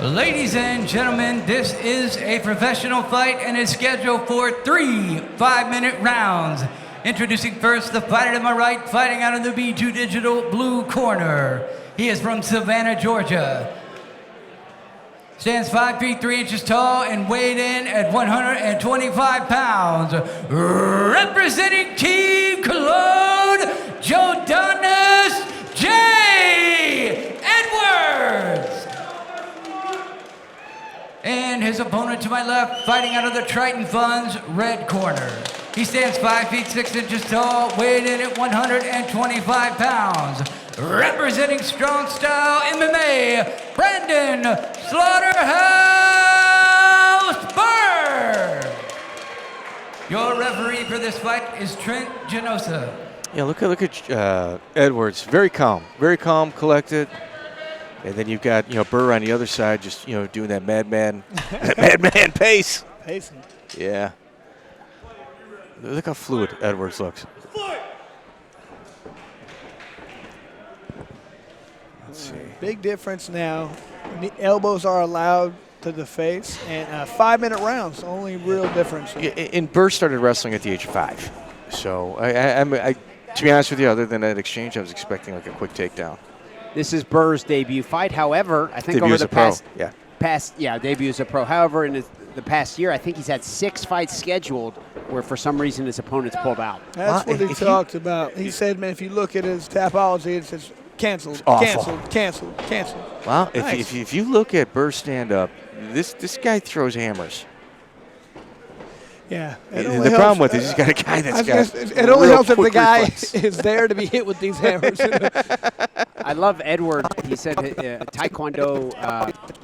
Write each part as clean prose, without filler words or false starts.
Ladies and gentlemen, this is a professional fight and is scheduled for 3 5-minute rounds. Introducing first the fighter to my right, fighting out of the B2 Digital blue corner. He is from Savannah, Georgia. Stands 5 feet 3 inches tall and weighed in at 125 pounds. Representing Team Cologne, Jodoniss J. Edwards. And his opponent to my left, fighting out of the Triton Funds red corner. He stands 5 feet 6 inches tall, weighed in at 125 pounds. Representing Strong Style MMA, Brandon Slaughterhouse Birr. Your referee for this fight is Trent Genosa. Yeah, look at Edwards. Very calm, collected. And then you've got Birr on the other side, just doing that madman pace. Pacing. Yeah. Look how fluid Edwards looks. Let's see. Big difference now. The elbows are allowed to the face, and 5-minute rounds. Only real difference. Yeah, and Birr started wrestling at the age of 5. So I to be honest with you, other than that exchange, I was expecting like a quick takedown. This is Burr's debut fight. However, I think debut over as the a pro. debut as a pro. However, in the past year, I think he's had 6 fights scheduled where for some reason his opponent's pulled out. That's what he talked about. He said, man, if you look at his tapology, it says canceled, canceled. Well, nice. if you look at Birr stand up, this guy throws hammers. Yeah. The problem with it is he's got a guy that's got. It only helps if the guy reflex. is there to be hit with these hammers. I love Edward. He said Taekwondo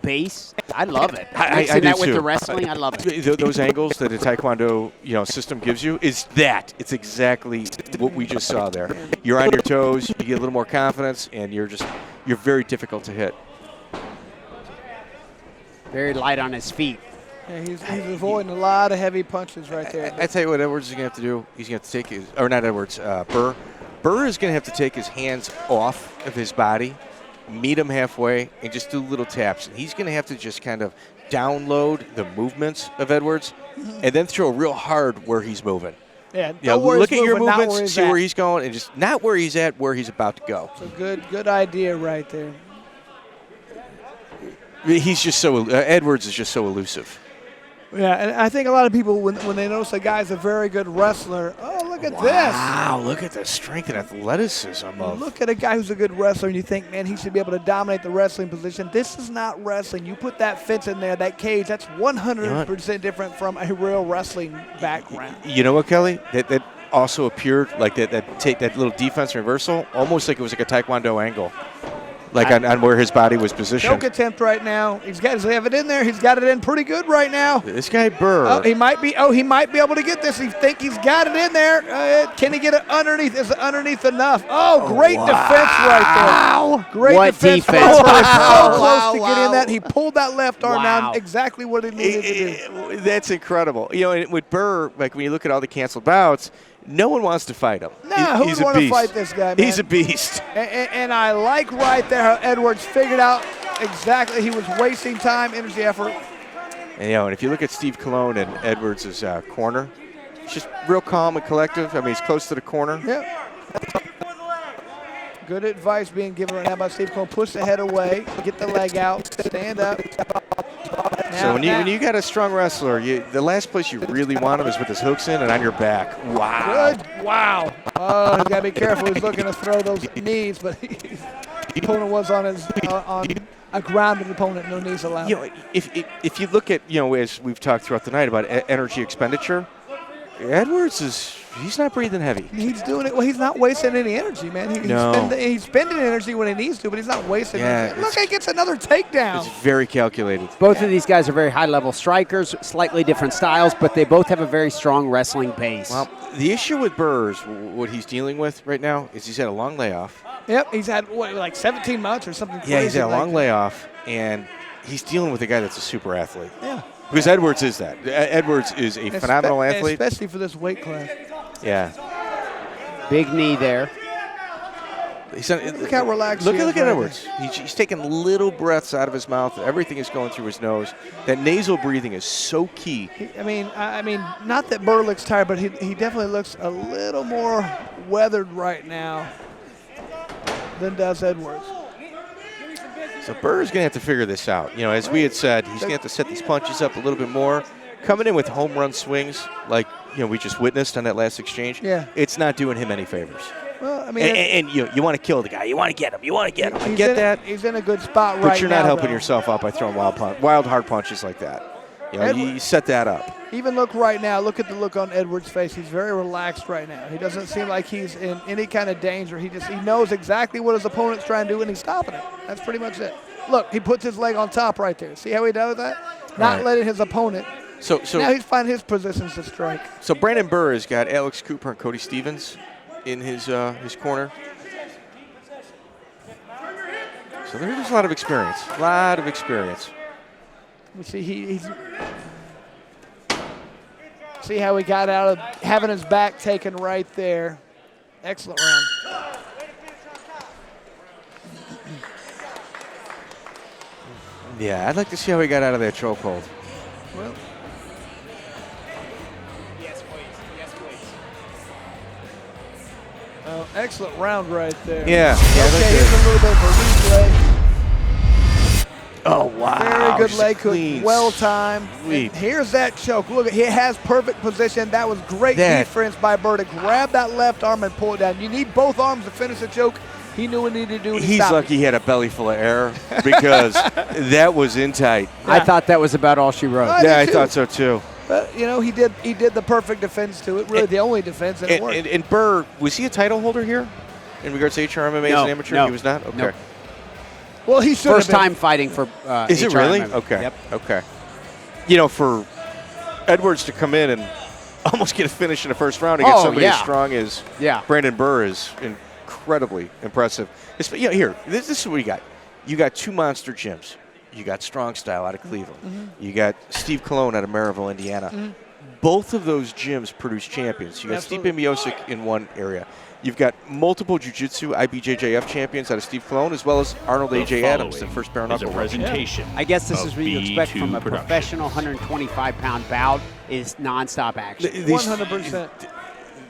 base. I love it. I Mixing do that with too. the wrestling, I love it. Those angles that a Taekwondo system gives you is that. It's exactly what we just saw there. You're on your toes. You get a little more confidence, and you're very difficult to hit. Very light on his feet. Yeah, he's avoiding a lot of heavy punches right there. I tell you what Edwards is going to have to do. He's going to have to take his, or not Edwards, Birr. Birr is going to have to take his hands off of his body, meet him halfway, and just do little taps. And he's going to have to just kind of download the movements of Edwards and then throw real hard where he's moving. Yeah, look at your movements, see where he's going, and just not where he's at, where he's about to go. It's a good idea right there. He's just so Edwards is just so elusive. Yeah, and I think a lot of people, when they notice a guy's a very good wrestler, oh, look at this. Wow, look at the strength and athleticism of. Look at a guy who's a good wrestler, and you think, man, he should be able to dominate the wrestling position. This is not wrestling. You put that fence in there, that cage, that's 100% different from a real wrestling background. You know what, Kelly? That also appeared like that little defense reversal, almost like it was like a Taekwondo angle. Like on where his body was positioned. Choke attempt right now. Does he have it in there? He's got it in pretty good right now. This guy Birr. Oh, he might be able to get this. He think he's got it in there. Can he get it underneath? Is it underneath enough? Oh, great defense right there. Great what defense. defense. So close to getting that. He pulled that left arm down exactly what he needed to do. That's incredible. And with Birr, like when you look at all the canceled bouts, no one wants to fight him. Nah, who would want to fight this guy, man? He's a beast. And I like right there how Edwards figured out exactly he was wasting time, energy, effort. And, and if you look at Steve Cologne and Edwards' corner, it's just real calm and collective. I mean, he's close to the corner. Yep. Good advice being given right now by Steve Cologne. Push the head away, get the leg out, stand up. So when you got a strong wrestler, the last place you really want him is with his hooks in and on your back. Wow. Good. Wow. Oh, he's got to be careful. He's looking to throw those knees, but the opponent was on a grounded opponent. No knees allowed. If you look at, as we've talked throughout the night about energy expenditure, Edwards he's not breathing heavy. He's doing it. Well, he's not wasting any energy, man. He's spending energy when he needs to, but he's not wasting energy. Look, he gets another takedown. It's very calculated. Both of these guys are very high-level strikers, slightly different styles, but they both have a very strong wrestling base. Well, the issue with Birr, what he's dealing with right now, is he's had a long layoff. Yep, he's had, like 17 months or something crazy. Yeah, he's had a long layoff, and he's dealing with a guy that's a super athlete. Yeah. Because Edwards is that. Edwards is a phenomenal athlete. Especially for this weight class. Yeah. Big knee there. Look how relaxed Look he is at right Edwards. He's taking little breaths out of his mouth. Everything is going through his nose. That nasal breathing is so key. I mean, not that Birr looks tired, but he definitely looks a little more weathered right now than does Edwards. So Birr is going to have to figure this out. You know, as we had said, he's going to have to set these punches up a little bit more. Coming in with home run swings like, you know, we just witnessed on that last exchange, it's not doing him any favors. Well, I mean, and you want to kill the guy. You want to get him. You want to get him. I get that. He's in a good spot right now. But you're not helping though. yourself out by throwing wild hard punches like that. You know, you set that up. Even look right now. Look at the look on Edwards' face. He's very relaxed right now. He doesn't seem like he's in any kind of danger. He knows exactly what his opponent's trying to do, and he's stopping it. That's pretty much it. Look, he puts his leg on top right there. See how he does that? Not letting his opponent. So now he's finding his positions to strike. So Brandon Birr has got Alex Cooper and Cody Stevens in his corner. So there's a lot of experience. A lot of experience. You see, he's see how he got out of having his back taken right there. Excellent round. Yeah, I'd like to see how he got out of that chokehold. Well, excellent round right there. Yeah. Okay, here's a little bit of a replay. Oh, wow. Very good Just leg clean hook, well timed. sweep. Here's that choke. Look, he has perfect position. That was great defense by Birr to grab that left arm and pull it down. You need both arms to finish the choke. He knew what he needed to do. And He's lucky he had a belly full of air because that was in tight. I thought that was about all she wrote. I thought so too. But you know, he did the perfect defense to it. Really, the only defense, and it worked. And Birr, was he a title holder here in regards to HRMMA as an amateur? No. He was not? Okay. No. Well, he should First have been. time fighting for Is it really? HRMMA. Okay. Yep. Okay. You know, for Edwards to come in and almost get a finish in the first round against somebody as strong as Brandon Birr is incredibly impressive. You know, here, this is what you got. You got two monster gyms. You got Strong Style out of Cleveland. Mm-hmm. You got Steve Colon out of Maryville, Indiana. Mm-hmm. Both of those gyms produce champions. You got Steve Miocic in one area. You've got multiple jiu-jitsu IBJJF champions out of Steve Colon, as well as Arnold A.J. Adams, the first bare knuckle presentation. I guess this is what you expect from a professional 125-pound bout is nonstop action. 100%.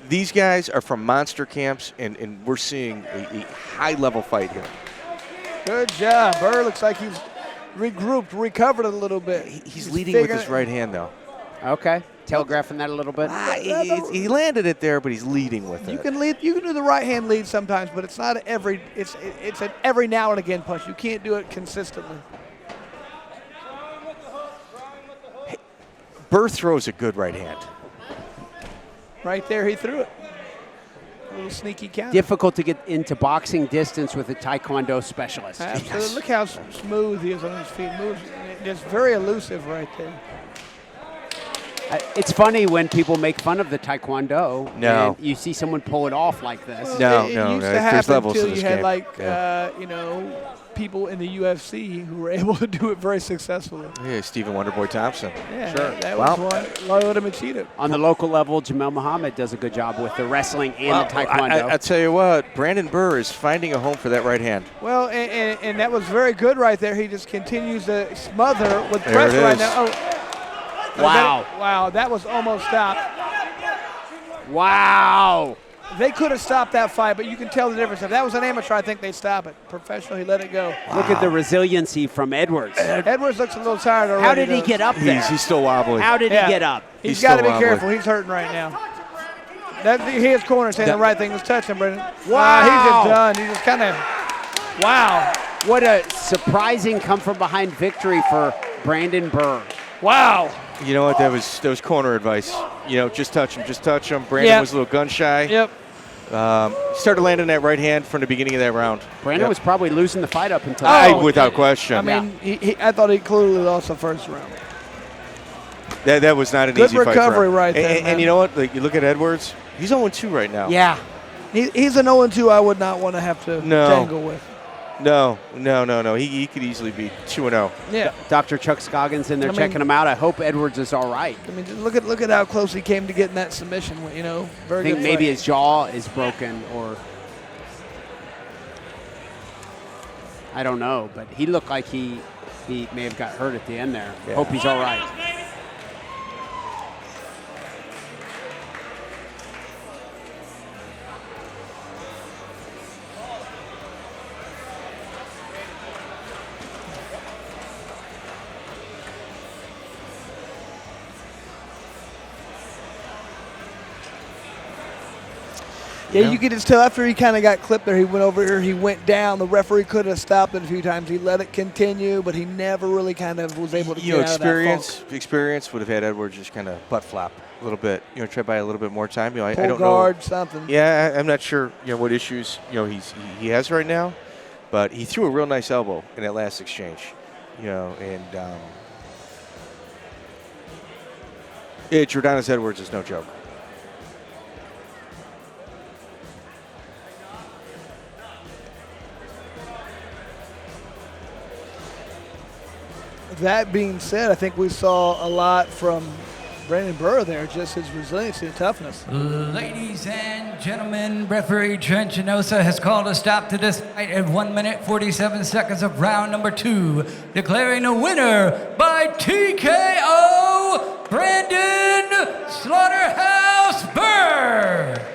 These guys are from monster camps, and we're seeing a high-level fight here. Good job. Birr looks like he's regrouped, recovered a little bit. He's leading with his right hand, though. Okay. Telegraphing that a little bit. He landed it there, but he's leading with it. You can lead. You can do the right hand lead sometimes, but it's not every. It's an every now and again punch. You can't do it consistently. Hey, Birr throws a good right hand. Right there, he threw it. A little sneaky counter. Difficult to get into boxing distance with a Taekwondo specialist. Absolutely. Yes. Look how smooth he is on his feet. Moves just very elusive right there. It's funny when people make fun of the Taekwondo. No. And you see someone pull it off like this. Well, it used to happen there's levels until to this you had game. like you know, people in the UFC who were able to do it very successfully. Yeah, Stephen Wonderboy Thompson. Yeah, Sure. that was one. Lyoto Machida. On the local level, Jamel Muhammad does a good job with the wrestling and the Taekwondo. I tell you what, Brandon Birr is finding a home for that right hand. Well, and that was very good right there. He just continues to smother with pressure right now. Oh. Wow. Wow, that was almost stopped. Wow. They could have stopped that fight, but you can tell the difference. If that was an amateur, I think they'd stop it. Professional, he let it go. Wow. Look at the resiliency from Edwards. Edwards looks a little tired already. How did he get up there? He's still wobbly. How did he get up? He's got to be careful. He's hurting right now. His corner saying the right thing was touching, Brendan. Wow. He's just done. He just kind of, wow. What a surprising come from behind victory for Brandon Birr. Wow. You know what? That was corner advice. You know, just touch him, just touch him. Brandon was a little gun shy. Yep. Started landing that right hand from the beginning of that round. Brandon was probably losing the fight up until without question. I mean, I thought he clearly lost the first round. That was not an easy fight. Good recovery right there. And you know what? Like, you look at Edwards, he's 0-2 right now. Yeah. He's an 0-2 I would not want to have to tangle with. No. He could easily be 2-0. Yeah. Dr. Chuck Scoggins in there checking him out. I hope Edwards is all right. I mean, just look at how close he came to getting that submission. You know, very I think good maybe fight. his jaw is broken or. I don't know, but he looked like he may have got hurt at the end there. Yeah. Hope he's all right. Yeah, you could just tell after he kind of got clipped there, he went over here, he went down. The referee could have stopped it a few times. He let it continue, but he never really kind of was able to get out of that funk. Experience would have had Edwards just kind of butt flop a little bit. Try by a little bit more time. I Pull don't guard, know. something. Yeah, I'm not sure. What issues he has right now, but he threw a real nice elbow in that last exchange. And Jodoniss Edwards is no joke. That being said, I think we saw a lot from Brandon Birr there, just his resiliency and toughness. Ladies and gentlemen, referee Trent Jodoniss has called a stop to this fight at 1 minute 47 seconds of round number 2, declaring a winner by TKO, Brandon Slaughterhouse Birr.